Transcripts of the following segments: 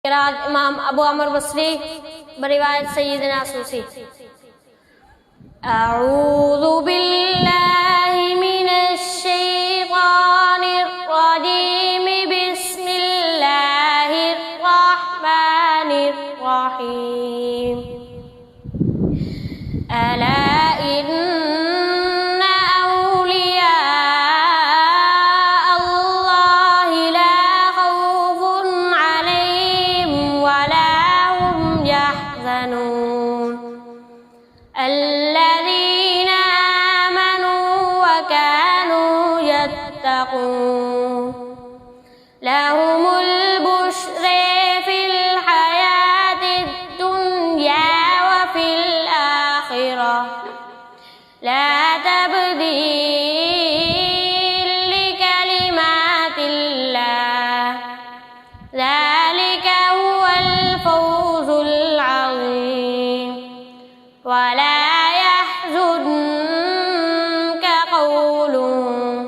इमाम अबू अमर बसरी बरिवायत सय्यदना सूसी। अऊज़ु बिल्लाहि मिनश शैतानिर रजीम बिस्मिल्लाहिर रहमानिर रहीम। अला इन्ना औलिया अल्लाहि ला खौफुन अलैहिम वला हुम यहज़नून। الذين آمنوا وكانوا يتقون لهم البشر في الحياة الدنيا وفي الآخرة لا تبديل لكلمات الله ذلك هو الفوز العظيم. ولا يحزنك قولهم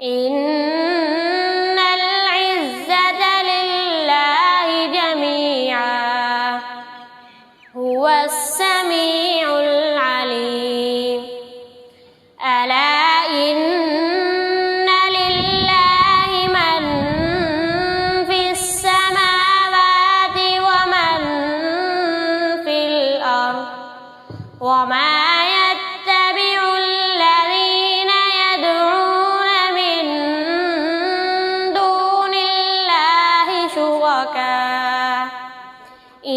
إن العزة لله جميعا هو السميع العليم. ألا إن لله من في السماوات ومن في الأرض وما يتبع الذين يدعون من دون الله شركاء إن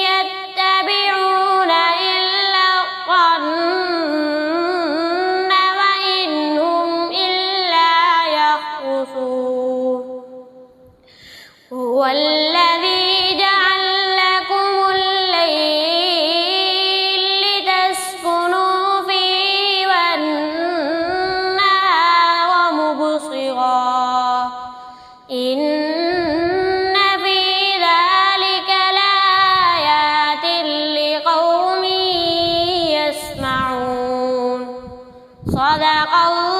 يتبعون إلا الظن وإن هم إلا يخرصون. هو الذي جعل لكم الليل لتسكنوا فيه والنهار مبصرا إن في ذلك لآيات لقوم يسمعون. صدق الله